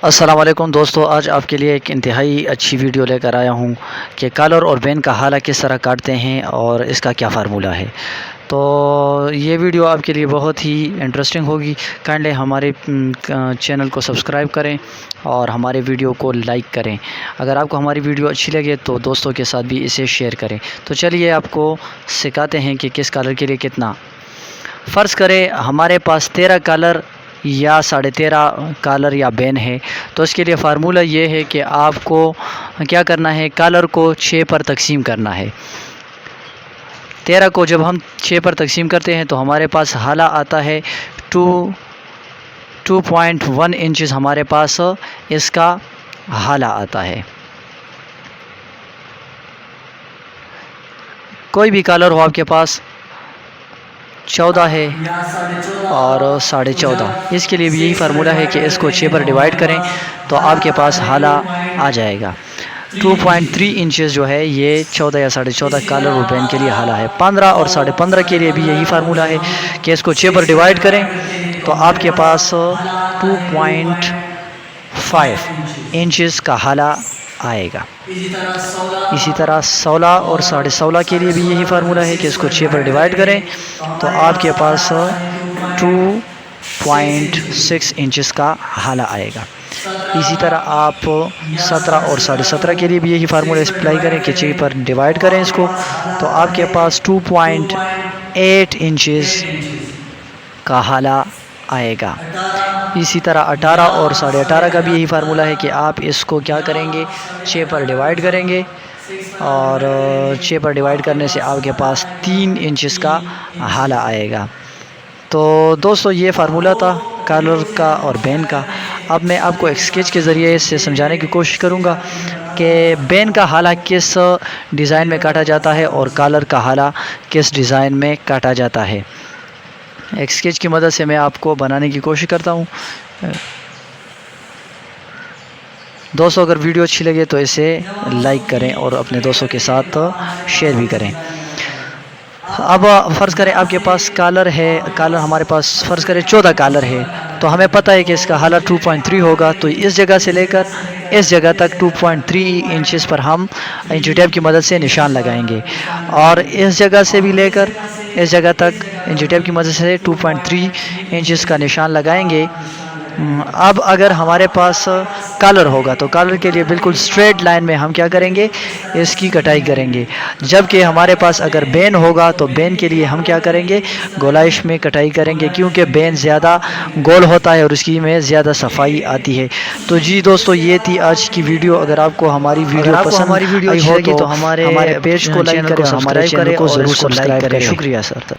अस्सलाम वालेकुम दोस्तों, आज आपके लिए एक इंतहाई अच्छी वीडियो लेकर आया हूँ कि कॉलर और बेन का हाला किस तरह काटते हैं और इसका क्या फ़ार्मूला है। तो ये वीडियो आपके लिए बहुत ही इंटरेस्टिंग होगी। काइंडली हमारे चैनल को सब्सक्राइब करें और हमारे वीडियो को लाइक करें। अगर आपको हमारी वीडियो अच्छी लगे तो दोस्तों के साथ भी इसे शेयर करें। तो चलिए आपको सिखाते हैं कि किस कॉलर के लिए कितना। फ़र्ज़ करें हमारे पास 13 कॉलर या 13.5 कॉलर या बेन है, तो इसके लिए फ़ार्मूला ये है कि आपको क्या करना है, कॉलर को 6 पर तकसीम करना है। 13 को जब हम 6 पर तकसीम करते हैं तो हमारे पास हाला आता है 2.1 इंचज़ हमारे पास इसका हाला आता है। कोई भी कॉलर हो आपके पास, 14 है और 14.5, इसके लिए भी यही फार्मूला है कि इसको 6 पर डिवाइड करें तो आपके पास हाला आ जाएगा। 2.3 इंचेस जो है ये 14 या 14.5 कॉलर और बेन के लिए हाला है। 15 और 15.5 के लिए भी यही फार्मूला है कि इसको 6 पर डिवाइड करें तो आपके पास 2.5 इंचेस का हाला आएगा। इसी तरह 16 और 16.5 के लिए भी यही फार्मूला है कि इसको 6 पर डिवाइड करें तो आपके पास 2.6 इंचेस का हाला आएगा। इसी तरह आप 17 और 17.5 के लिए भी यही फार्मूला अप्लाई करें कि 6 पर डिवाइड करें इसको तो आपके पास 2.8 इंचेस का हाला आएगा। इसी तरह 18 और 18.5 का भी यही फार्मूला है कि आप इसको क्या करेंगे, 6 पर डिवाइड करेंगे और 6 पर डिवाइड करने से आपके पास 3 इंचेस का हाला आएगा। तो दोस्तों ये फार्मूला था कॉलर का और बेन का। अब मैं आपको एक स्केच के ज़रिए इससे समझाने की कोशिश करूँगा कि बेन का हाला किस डिज़ाइन में काटा जाता है और कॉलर का हाला किस डिज़ाइन में काटा जाता है। एक स्केच की मदद से मैं आपको बनाने की कोशिश करता हूँ। दोस्तों अगर वीडियो अच्छी लगे तो इसे लाइक करें और अपने दोस्तों के साथ शेयर भी करें। अब फ़र्ज़ करें आपके पास कॉलर है, कॉलर हमारे पास फ़र्ज़ करें 14 कॉलर है तो हमें पता है कि इसका हाला 2.3 होगा। तो इस जगह से लेकर इस जगह तक 2.3 इंचेस पर हम इंची टेप की मदद से निशान लगाएंगे और इस जगह से भी लेकर इस जगह तक इंची टेप की मदद से 2.3 इंचेस का निशान लगाएंगे। अब अगर हमारे पास कॉलर होगा तो कॉलर के लिए बिल्कुल स्ट्रेट लाइन में हम क्या करेंगे, इसकी कटाई करेंगे। जबकि हमारे पास अगर बेन होगा तो बेन के लिए हम क्या करेंगे, गोलाइश में कटाई करेंगे क्योंकि बेन ज़्यादा गोल होता है और उसकी में ज़्यादा सफाई आती है। तो जी दोस्तों ये थी आज की वीडियो। अगर आपको हमारी वीडियो पसंद आई हो तो हमारे पेज को लाइक करें, हमारे चैनल को ज़रूर सब्सक्राइब करें। शुक्रिया सर।